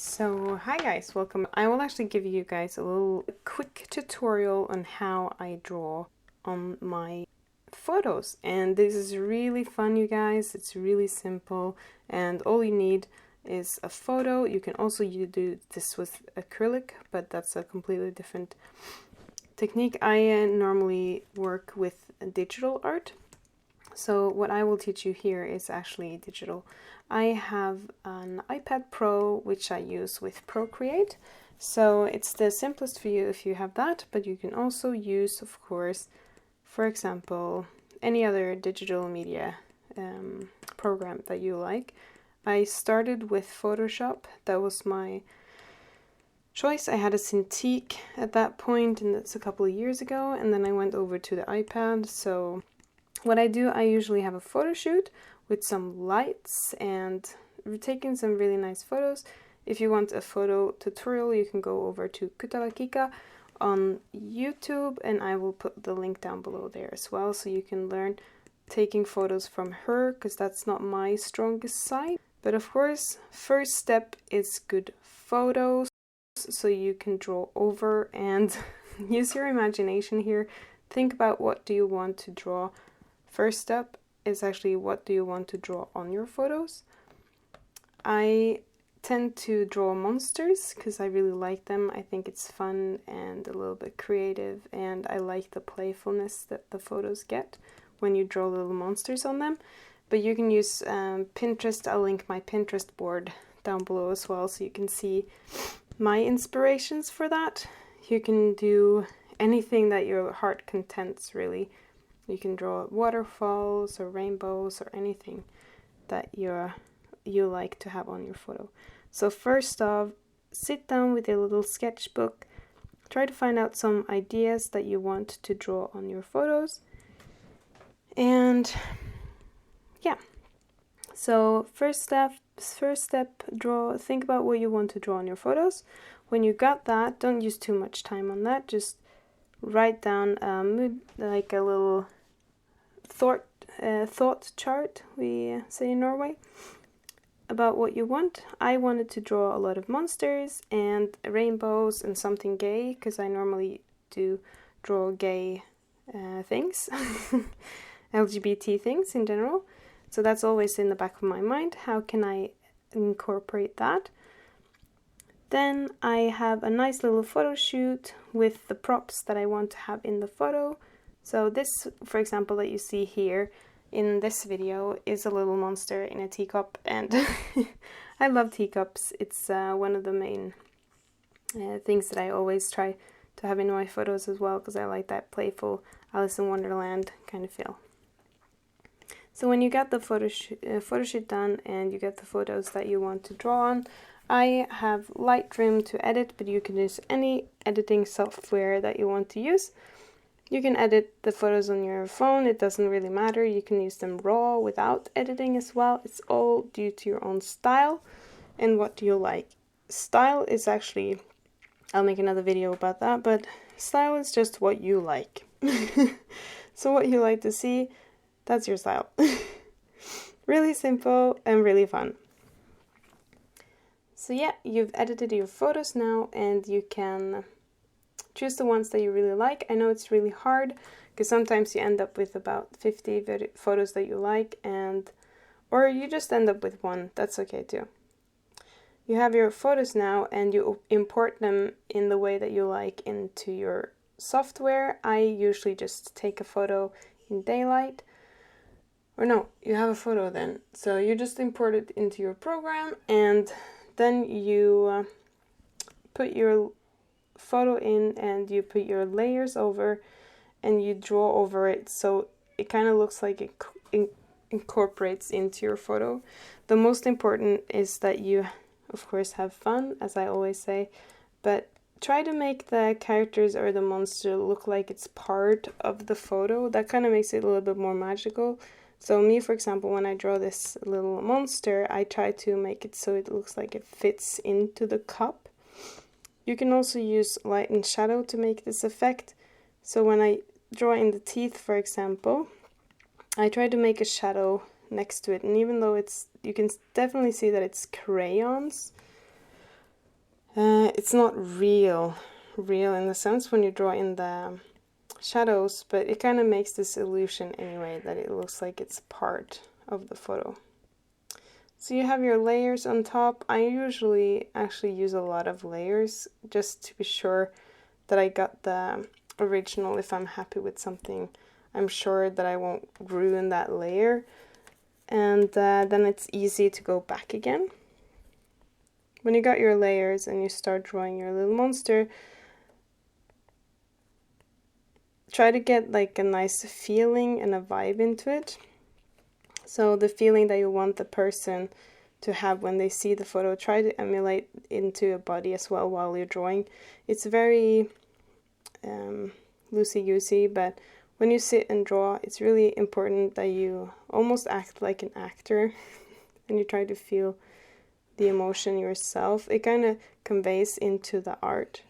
So hi guys, welcome. I will actually give you guys a little quick tutorial on how I draw on my photos, and this is really fun, you guys. It's really simple, and all you need is a photo. You can also do this with acrylic, but that's a completely different technique. I normally work with digital art, so what I will teach you here is actually digital. I have an iPad Pro which I use with Procreate, so it's the simplest for you if you have that, but you can also use, of course, for example, any other digital media program that you like. I started with Photoshop. That was my choice. I had a Cintiq at that point, and that's a couple of years ago, and then I went over to the iPad. So what I do, I usually have a photo shoot with some lights and we're taking some really nice photos. If you want a photo tutorial, you can go over to Kutavakika on YouTube, and I will put the link down below there as well, so you can learn taking photos from her, because that's not my strongest side. But of course, first step is good photos, so you can draw over and use your imagination here. Think about what do you want to draw. First step is actually what do you want to draw on your photos. I tend to draw monsters because I really like them. I think it's fun and a little bit creative, and I like the playfulness that the photos get when you draw little monsters on them. But you can use Pinterest. I'll link my Pinterest board down below as well, so you can see my inspirations for that. You can do anything that your heart contents, really. You can draw waterfalls or rainbows or anything that you like to have on your photo. So first off, sit down with a little sketchbook. Try to find out some ideas that you want to draw on your photos. And yeah. So first step, think about what you want to draw on your photos. When you got that, don't use too much time on that. Just write down like a little thought chart, we say in Norway, about what you want. I wanted to draw a lot of monsters and rainbows and something gay, because I normally do draw gay things, LGBT things in general. So that's always in the back of my mind. How can I incorporate that? Then I have a nice little photo shoot with the props that I want to have in the photo. So this, for example, that you see here in this video is a little monster in a teacup, and I love teacups. It's one of the main things that I always try to have in my photos as well, because I like that playful Alice in Wonderland kind of feel. So when you get the photo shoot done and you get the photos that you want to draw on, I have Lightroom to edit, but you can use any editing software that you want to use. You can edit the photos on your phone, it doesn't really matter. You can use them raw without editing as well. It's all due to your own style and what you like. Style is actually, I'll make another video about that, but style is just what you like. So what you like to see, that's your style. Really simple and really fun. So yeah, you've edited your photos now, and you can choose the ones that you really like. I know it's really hard, because sometimes you end up with about 50 photos that you like, or you just end up with one. That's okay too. You have your photos now, and you import them in the way that you like into your software. I usually just take a photo in daylight. Or no, you have a photo then. So you just import it into your program, and then you put your photo in and you put your layers over and you draw over it, so it kind of looks like it incorporates into your photo. The most important is that you, of course, have fun, as I always say, but try to make the characters or the monster look like it's part of the photo. That kind of makes it a little bit more magical. So me, for example, when I draw this little monster, I try to make it so it looks like it fits into the cup. You can also use light and shadow to make this effect. So when I draw in the teeth, for example, I try to make a shadow next to it. And even though you can definitely see that it's crayons, It's not real in the sense when you draw in the shadows, but it kind of makes this illusion anyway that it looks like it's part of the photo. So you have your layers on top. I usually actually use a lot of layers just to be sure that I got the original. If I'm happy with something, I'm sure that I won't ruin that layer, and then it's easy to go back again. When you got your layers and you start drawing your little monster, try to get like a nice feeling and a vibe into it. So the feeling that you want the person to have when they see the photo, try to emulate into your body as well while you're drawing. It's very loosey-goosey, but when you sit and draw, it's really important that you almost act like an actor and you try to feel the emotion yourself. It kind of conveys into the art.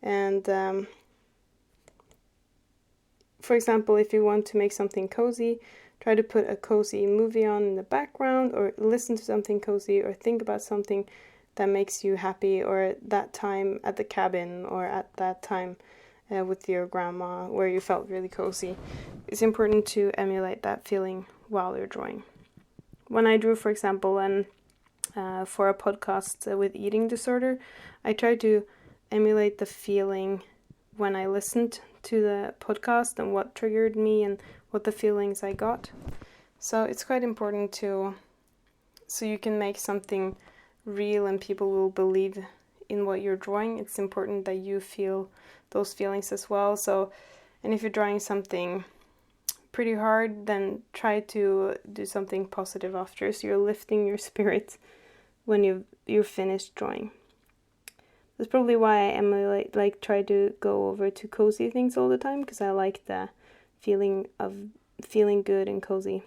And for example, if you want to make something cozy, try to put a cozy movie on in the background, or listen to something cozy, or think about something that makes you happy, or at that time at the cabin, or at that time with your grandma where you felt really cozy. It's important to emulate that feeling while you're drawing. When I drew, for example, and for a podcast with eating disorder, I tried to emulate the feeling when I listened to the podcast and what triggered me and what the feelings I got. So it's quite important so you can make something real and people will believe in what you're drawing. It's important that you feel those feelings as well. So, and if you're drawing something pretty hard, then try to do something positive after, so you're lifting your spirits when you're finished drawing. That's probably why I emulate, like try to go over to cozy things all the time, because I like the feeling of feeling good and cozy.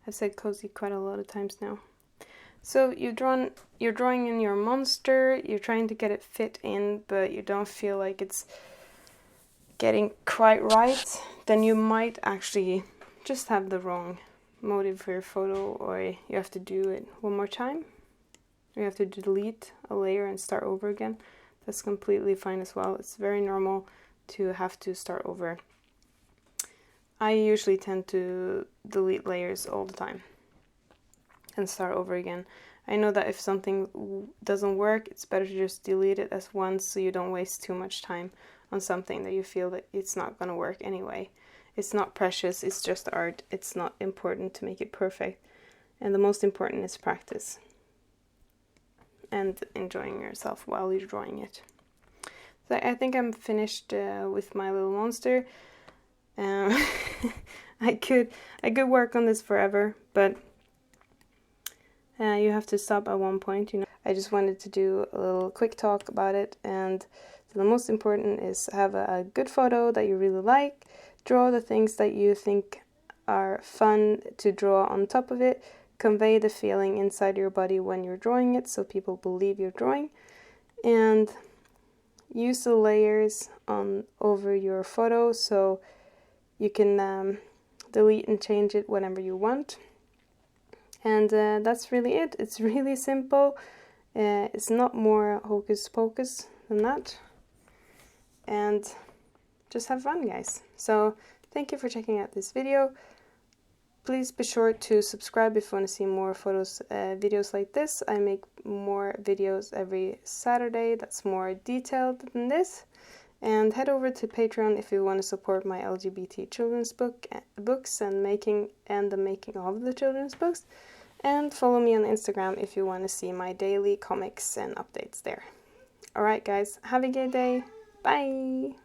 I've said cozy quite a lot of times now. So you're drawing in your monster, you're trying to get it fit in, but you don't feel like it's getting quite right, then you might actually just have the wrong motive for your photo, or you have to do it one more time. You have to delete a layer and start over again. That's completely fine as well. It's very normal to have to start over. I usually tend to delete layers all the time and start over again. I know that if something doesn't work, it's better to just delete it as once, so you don't waste too much time on something that you feel that it's not going to work anyway. It's not precious, it's just art. It's not important to make it perfect. And the most important is practice and enjoying yourself while you're drawing it. So I think I'm finished with my little monster. I could work on this forever, but you have to stop at one point, you know. I just wanted to do a little quick talk about it, and so the most important is have a good photo that you really like. Draw the things that you think are fun to draw on top of it. Convey the feeling inside your body when you're drawing it, so people believe you're drawing. And use the layers over your photo, so you can delete and change it whenever you want. And that's really it. It's really simple. It's not more hocus pocus than that. And just have fun, guys. So thank you for checking out this video. Please be sure to subscribe if you want to see more videos like this. I make more videos every Saturday that's more detailed than this. And head over to Patreon if you want to support my LGBT children's books and the making of the children's books. And follow me on Instagram if you want to see my daily comics and updates there. Alright guys, have a good day. Bye!